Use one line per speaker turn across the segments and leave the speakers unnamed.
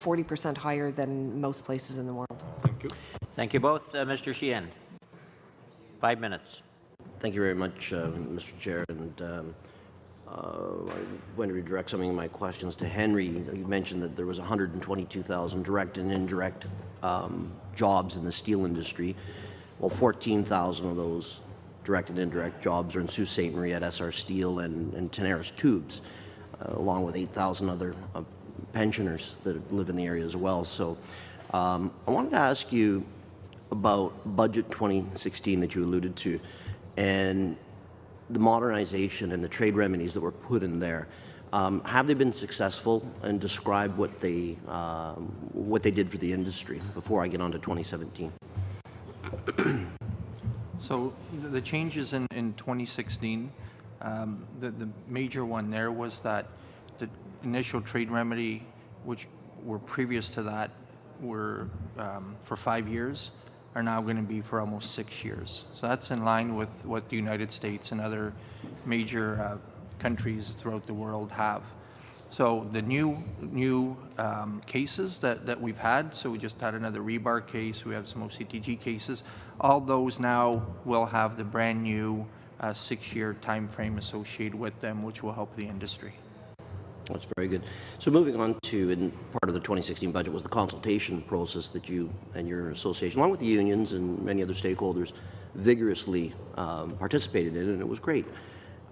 40% higher than most places in the world.
Thank you.
Thank you both. Mr. Sheehan, 5 minutes.
Thank you very much, Mr. Chair. And I'm going to redirect some of my questions to Henry. You mentioned that there was 122,000 direct and indirect jobs in the steel industry. Well, 14,000 of those direct and indirect jobs are in Sault Ste. Marie at SR Steel and Tenaris Tubes, along with 8,000 other pensioners that live in the area as well. So I wanted to ask you about Budget 2016 that you alluded to, and the modernization and the trade remedies that were put in there. Have they been successful? And describe what they did for the industry before I get on to 2017.
So the changes in 2016, the major one there was that the initial trade remedy, which were previous to that, were for 5 years, are now going to be for almost 6 years. So that's in line with what the United States and other major countries throughout the world have. So the new cases that we've had, so we just had another rebar case, we have some OCTG cases, all those now will have the brand new 6-year time frame associated with them, which will help the industry.
That's very good. So moving on to, and part of the 2016 budget was the consultation process that you and your association, along with the unions and many other stakeholders, vigorously participated in, and it was great.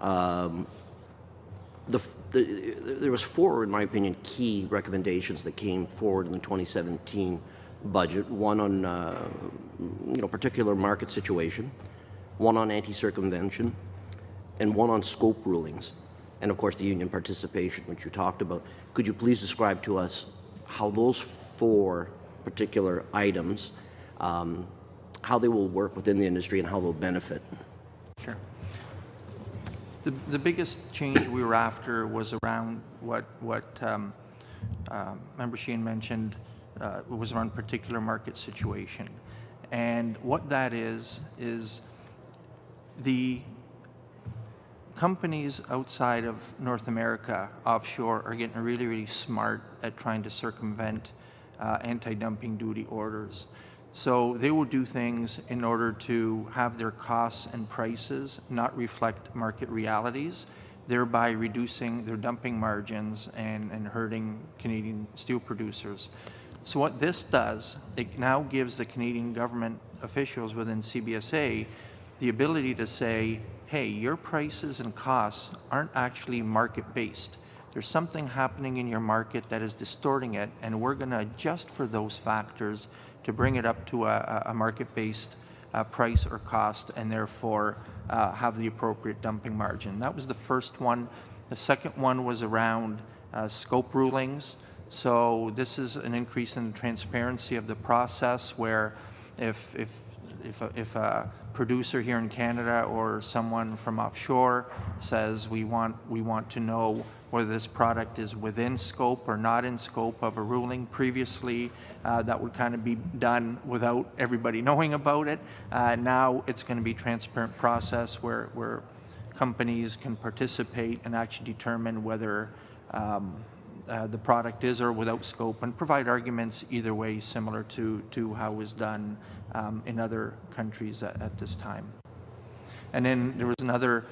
There was 4, in my opinion, key recommendations that came forward in the 2017 budget. One on particular market situation, one on anti-circumvention, and one on scope rulings, and of course the union participation, which you talked about. Could you please describe to us how those 4 particular items, how they will work within the industry and how they'll benefit?
Sure. The biggest change we were after was around what Member Sheehan mentioned, was around particular market situation. And what that is the companies outside of North America, offshore, are getting really, really smart at trying to circumvent anti-dumping duty orders. So they will do things in order to have their costs and prices not reflect market realities, thereby reducing their dumping margins and hurting Canadian steel producers. So what this does, it now gives the Canadian government officials within CBSA the ability to say, hey, your prices and costs aren't actually market-based. There's something happening in your market that is distorting it, and we're going to adjust for those factors to bring it up to a market-based price or cost, and therefore have the appropriate dumping margin. That was the first one. The second one was around scope rulings. So this is an increase in transparency of the process, where if a producer here in Canada or someone from offshore says we want to know whether this product is within scope or not in scope of a ruling previously, that would kind of be done without everybody knowing about it. Now it's going to be a transparent process where companies can participate and actually determine whether the product is or without scope, and provide arguments either way, similar to how it was done in other countries at this time. And then there was another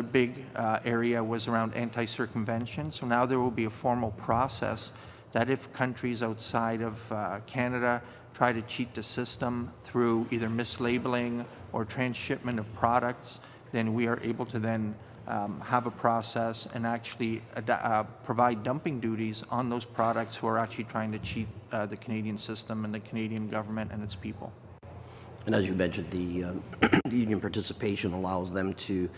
big area was around anti-circumvention. So now there will be a formal process that if countries outside of Canada try to cheat the system through either mislabeling or transshipment of products, then we are able to then have a process and actually provide dumping duties on those products who are actually trying to cheat the Canadian system and the Canadian government and its people.
And as you mentioned, the union participation allows them to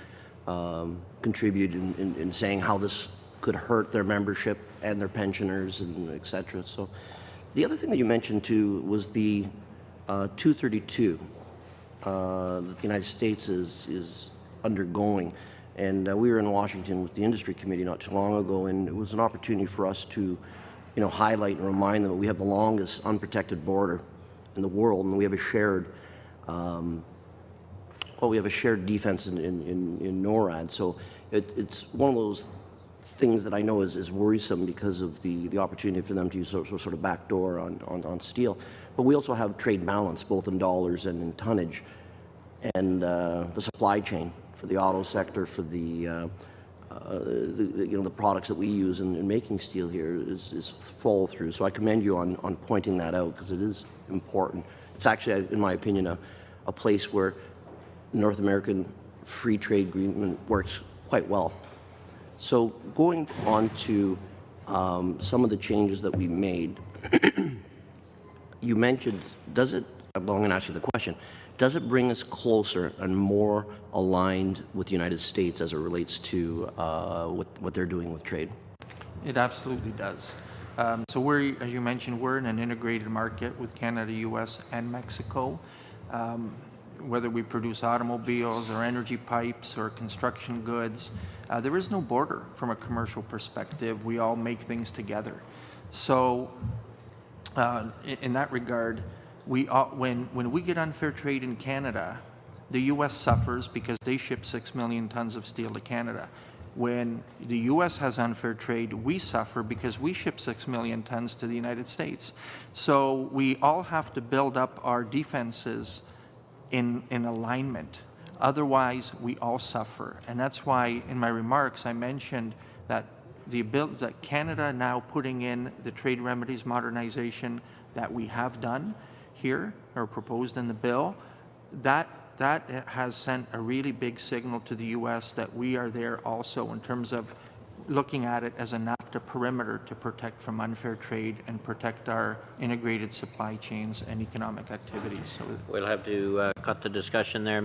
contribute in saying how this could hurt their membership and their pensioners, and et cetera. So the other thing that you mentioned too was the 232 that the United States is undergoing. And we were in Washington with the industry committee not too long ago, and it was an opportunity for us to, highlight and remind them that we have the longest unprotected border in the world, and we have a shared, defense in NORAD. So it's one of those things that I know is worrisome because of the opportunity for them to use sort of backdoor on steel. But we also have trade balance, both in dollars and in tonnage, and the supply chain for the auto sector, for the products that we use in making steel here is follow through. So I commend you on pointing that out, because it is important. It's actually, in my opinion, a place where North American free trade agreement works quite well. So going on to some of the changes that we made, you mentioned, well, I'm going to ask you the question, does it bring us closer and more aligned with the United States as it relates to what they're doing with trade?
It absolutely does. So we're, as you mentioned, we're in an integrated market with Canada, U.S., and Mexico. Whether we produce automobiles or energy pipes or construction goods, there is no border from a commercial perspective. We all make things together. So in that regard, when we get unfair trade in Canada, the U.S. suffers because they ship 6 million tons of steel to Canada. When the U.S. has unfair trade, we suffer because we ship 6 million tons to the United States. So we all have to build up our defenses in alignment. Otherwise, we all suffer. And that's why in my remarks I mentioned that that Canada now putting in the trade remedies modernization that we have done here or proposed in the bill, that has sent a really big signal to the U.S. that we are there also in terms of looking at it as a NAFTA perimeter to protect from unfair trade and protect our integrated supply chains and economic activities. So
We'll have to cut the discussion there,